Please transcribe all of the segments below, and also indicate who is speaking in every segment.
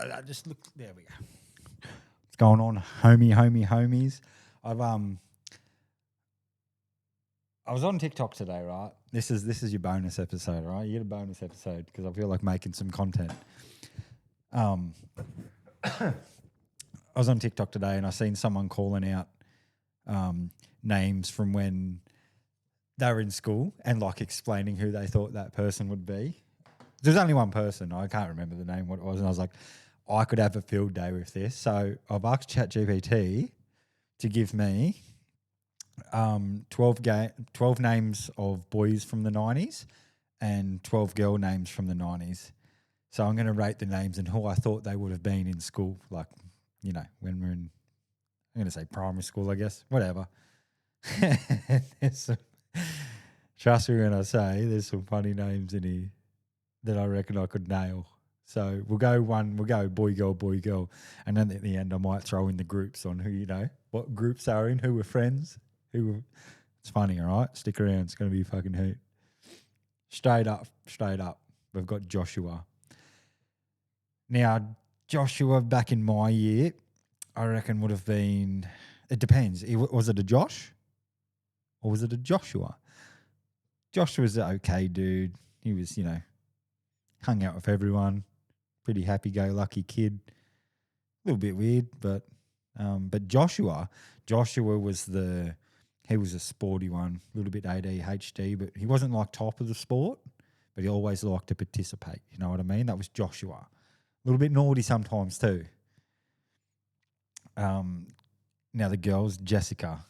Speaker 1: I just look. There we go. What's going on, homies? I was on TikTok today, right? This is your bonus episode, right? You get a bonus episode because I feel like making some content. I was on TikTok today and I seen someone calling out names from when they were in school and like explaining who they thought that person would be. There's only one person. I can't remember the name, what it was. And I was like, I could have a field day with this. So I've asked ChatGPT to give me 12 names of boys from the 90s and 12 girl names from the 90s. So I'm going to rate the names and who I thought they would have been in school, like, you know, when we're in, I'm going to say primary school, I guess, whatever. Trust me when I say there's some funny names in here that I reckon I could nail. So we'll go boy, girl. And then at the end, I might throw in the groups on who, you know, what groups are in, who were friends, it's funny, all right? Stick around. It's going to be fucking hoot. Straight up. We've got Joshua. Now, Joshua back in my year, I reckon would have been, it depends. Was it a Josh or was it a Joshua? Joshua was an okay dude. He was, you know, hung out with everyone. Pretty happy-go-lucky kid. A little bit weird, but Joshua was he was a sporty one, a little bit ADHD, but he wasn't like top of the sport, but he always liked to participate. You know what I mean? That was Joshua. A little bit naughty sometimes too. Now the girls, Jessica.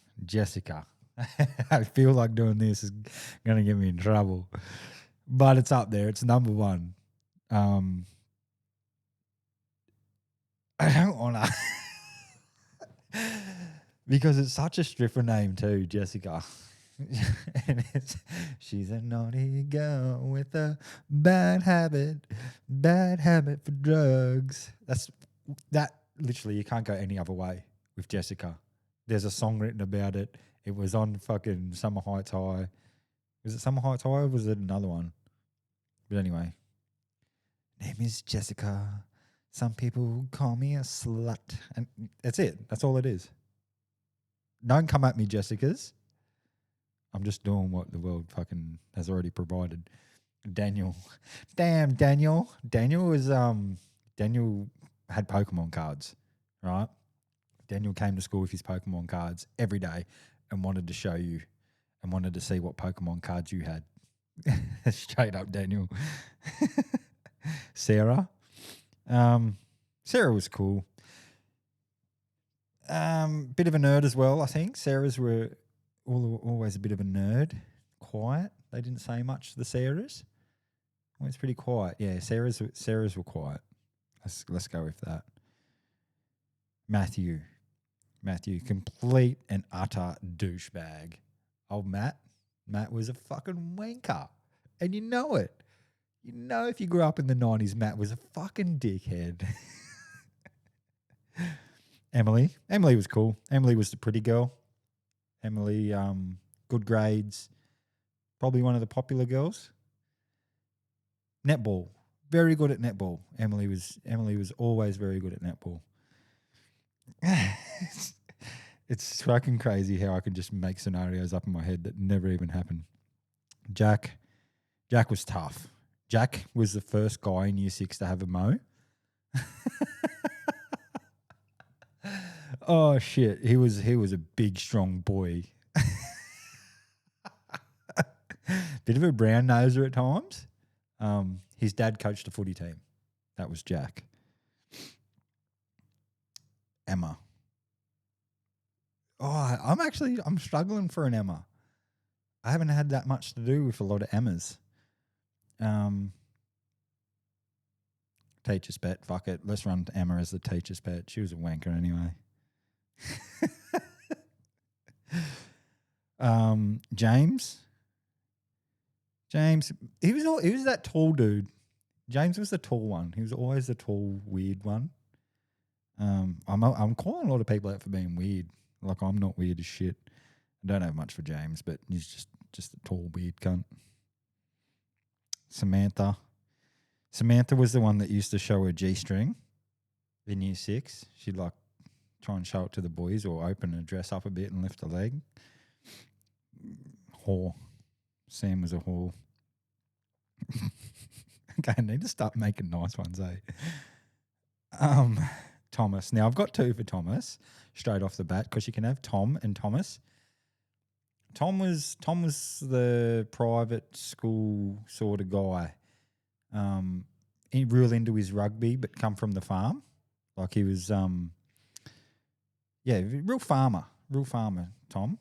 Speaker 1: I feel like doing this is going to get me in trouble, but it's up there. It's number one. I don't want to, because it's such a stripper name too, Jessica. And she's a naughty girl with a bad habit for drugs. That literally, you can't go any other way with Jessica. There's a song written about it. It was on fucking Summer Heights High. Was it Summer Heights High or was it another one? But anyway, name is Jessica. Some people call me a slut. And that's it. That's all it is. Don't come at me, Jessicas. I'm just doing what the world fucking has already provided. Daniel. Damn, Daniel. Daniel had Pokemon cards, right? Daniel came to school with his Pokemon cards every day and wanted to show you and wanted to see what Pokemon cards you had. Straight up, Daniel. Sarah. Sarah was cool. Bit of a nerd as well, I think. Sarah's were always a bit of a nerd. Quiet. They didn't say much, the Sarahs. Always pretty quiet. Yeah, Sarah's were quiet. Let's go with that. Matthew, complete and utter douchebag. Old Matt was a fucking wanker. And you know it. You know if you grew up in the 90s, Matt was a fucking dickhead. Emily was cool. Emily was the pretty girl. Emily, good grades. Probably one of the popular girls. Netball. Very good at netball. Emily was always very good at netball. It's fucking crazy how I can just make scenarios up in my head that never even happened. Jack was tough. Jack was the first guy in year 6 to have a mo. Oh shit, he was a big strong boy. Bit of a brown noser at times. His dad coached a footy team. That was Jack. Emma. Oh, I'm struggling for an Emma. I haven't had that much to do with a lot of Emmas. Teacher's pet, fuck it. Let's run Emma as the teacher's pet. She was a wanker anyway. James, he was that tall dude. James was the tall one. He was always the tall, weird one. I'm calling a lot of people out for being weird. Like, I'm not weird as shit. I don't have much for James, but he's just a tall, weird cunt. Samantha was the one that used to show her G-string in year 6. She'd like try and show it to the boys or open her dress up a bit and lift a leg. Whore. Sam was a whore. Okay, I need to start making nice ones, eh? Thomas. Now, I've got 2 for Thomas straight off the bat because you can have Tom and Thomas. Tom was the private school sort of guy. He real into his rugby, but come from the farm. Like he was, real farmer, Tom.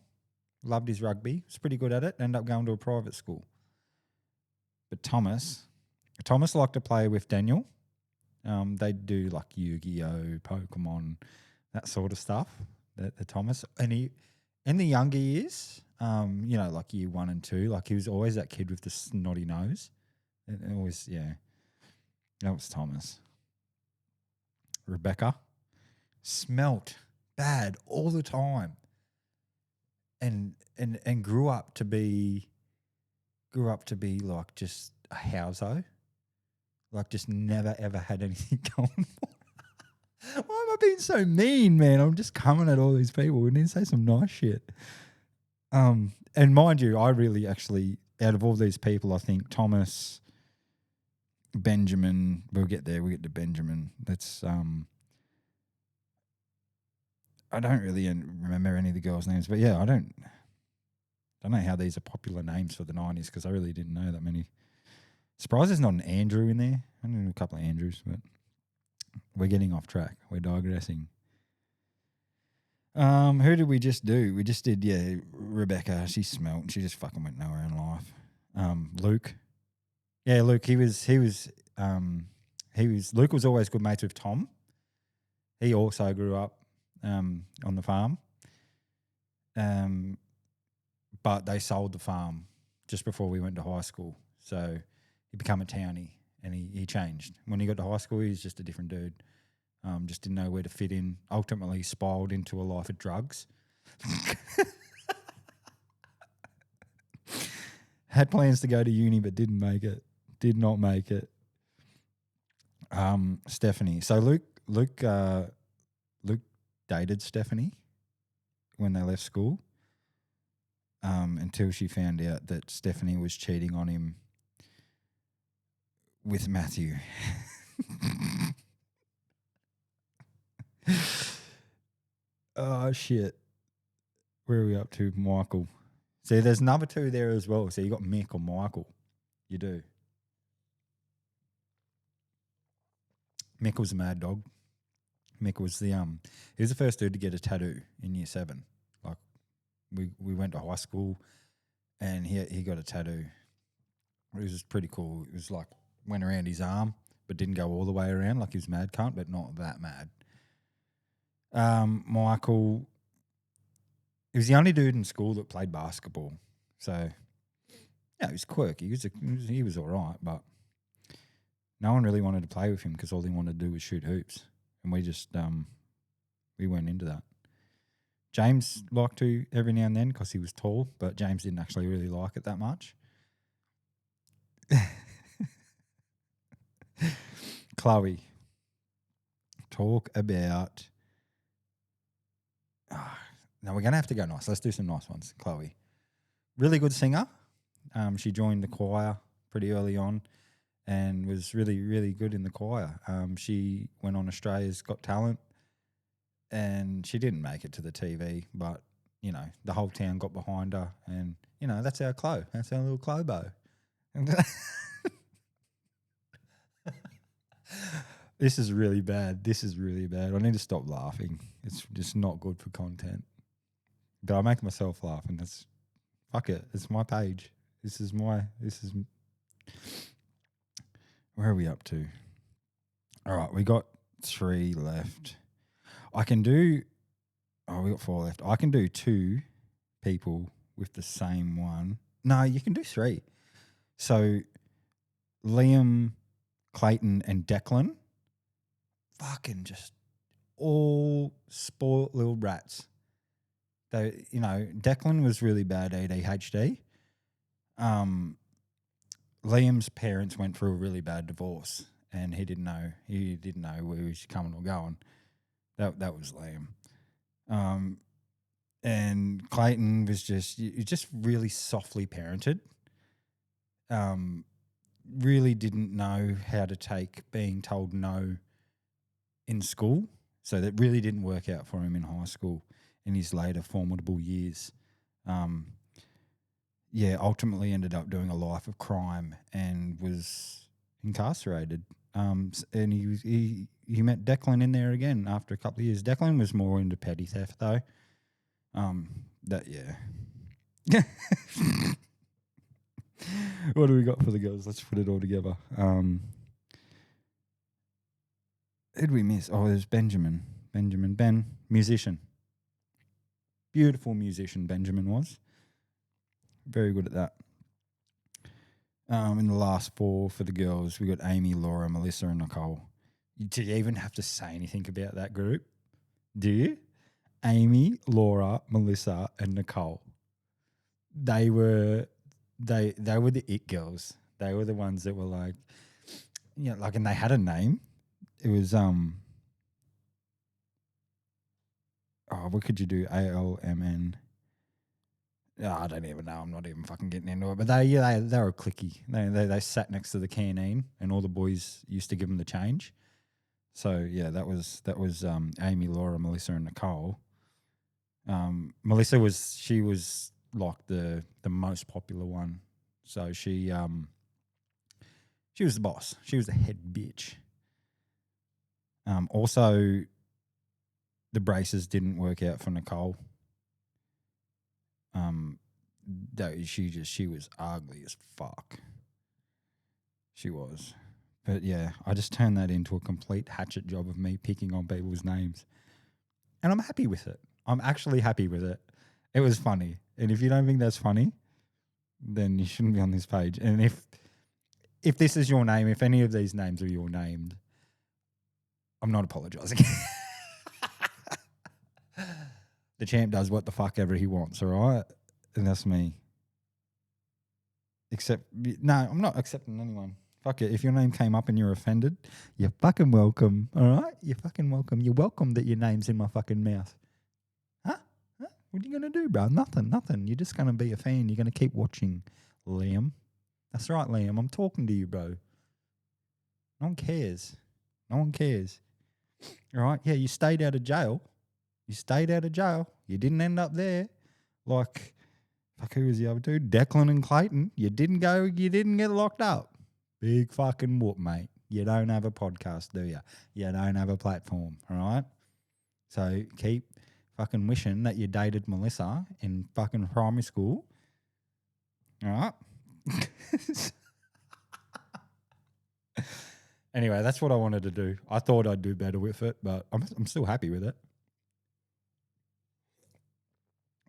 Speaker 1: Loved his rugby. Was pretty good at it. Ended up going to a private school. But Thomas liked to play with Daniel. They'd do like Yu-Gi-Oh, Pokemon, that sort of stuff. The Thomas. And he, in the younger years, like year 1 and 2, like he was always that kid with the snotty nose. And always, that was Thomas. Rebecca smelt bad all the time. And grew up to be like just a houso. Like just never ever had anything going for her. Why am I being so mean, man? I'm just coming at all these people. We need to say some nice shit. And mind you, I really actually, out of all these people, I think Thomas, Benjamin, we'll get to Benjamin. That's I don't really remember any of the girls' names, but yeah, I don't know how these are popular names for the 90s because I really didn't know that many. Surprised there's not an Andrew in there. I know a couple of Andrews, but we're getting off track. We're digressing. Who did we just do? We just did, Rebecca. She smelt. She just fucking went nowhere in life. Luke. Yeah, Luke. Luke was always good mates with Tom. He also grew up on the farm. But they sold the farm just before we went to high school. So he became a townie and he changed. When he got to high school, he was just a different dude. Just didn't know where to fit in. Ultimately spiraled into a life of drugs. Had plans to go to uni but didn't make it. Did not make it. Stephanie. So Luke dated Stephanie when they left school. Until she found out that Stephanie was cheating on him with Matthew. Oh, shit. Where are we up to? Michael. See, there's another 2 there as well. So you got Mick or Michael. You do. Mick was a mad dog. Mick was he was the first dude to get a tattoo in year 7. Like we went to high school and he got a tattoo. It was just pretty cool. It was like went around his arm but didn't go all the way around, like he was mad cunt, but not that mad. Michael, he was the only dude in school that played basketball. So yeah, he was quirky. He was all right, but no one really wanted to play with him because all he wanted to do was shoot hoops. And we just, we went into that. James liked to every now and then because he was tall, but James didn't actually really like it that much. Chloe. Talk about... now we're going to have to go nice. Let's do some nice ones. Chloe. Really good singer. She joined the choir pretty early on and was really, really good in the choir. She went on Australia's Got Talent and she didn't make it to the TV, but, you know, the whole town got behind her and, you know, that's our Chloe. That's our little Clobo. This is really bad. I need to stop laughing. It's just not good for content. But I make myself laugh and that's, fuck it. It's my page. Where are we up to? All right, we got 3 left. We got 4 left. I can do 2 people with the same one. No, you can do 3. So Liam, Clayton, and Declan, fucking just all spoiled little rats. They, you know, Declan was really bad ADHD. Liam's parents went through a really bad divorce and he didn't know where he was coming or going. That was Liam. And Clayton was just really softly parented. Really didn't know how to take being told no in school, so that really didn't work out for him in high school in his later formidable years. Ultimately ended up doing a life of crime and was incarcerated. And he met Declan in there again after a couple of years. Declan was more into petty theft though. What do we got for the girls? Let's put it all together. Who'd we miss? Oh, there's Benjamin. Ben, musician. Beautiful musician Benjamin was. Very good at that. In the last four for the girls, we got Amy, Laura, Melissa, and Nicole. Do you even have to say anything about that group? Do you? Amy, Laura, Melissa, and Nicole. They were the it girls. They were the ones that were like, and they had a name. It was what could you do? ALMN. I don't even know. I'm not even fucking getting into it. But they were cliquey. They sat next to the canteen, and all the boys used to give them the change. So yeah, that was Amy, Laura, Melissa, and Nicole. Melissa was like the most popular one. So she was the boss. She was the head bitch. Also, the braces didn't work out for Nicole. She was ugly as fuck. She was. But yeah, I just turned that into a complete hatchet job of me picking on people's names. And I'm happy with it. I'm actually happy with it. It was funny. And if you don't think that's funny, then you shouldn't be on this page. And if this is your name, if any of these names are your named, I'm not apologising. The champ does what the fuck ever he wants, all right? And that's me. No, I'm not accepting anyone. Fuck it. If your name came up and you're offended, you're fucking welcome, all right? You're fucking welcome. You're welcome that your name's in my fucking mouth. Huh? What are you going to do, bro? Nothing. You're just going to be a fan. You're going to keep watching, Liam. That's right, Liam. I'm talking to you, bro. No one cares. All right? Yeah, you stayed out of jail. You didn't end up there. Like, fuck, who was the other two? Declan and Clayton. You didn't get locked up. Big fucking whoop, mate. You don't have a podcast, do you? You don't have a platform, all right? So keep fucking wishing that you dated Melissa in fucking primary school, all right? Anyway, that's what I wanted to do. I thought I'd do better with it, but I'm still happy with it.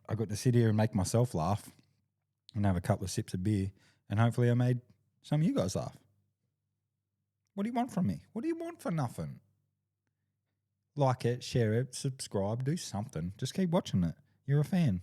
Speaker 1: I got to sit here and make myself laugh and have a couple of sips of beer, and hopefully I made some of you guys laugh. What do you want from me? What do you want for nothing? Like it, share it, subscribe, do something. Just keep watching it. You're a fan.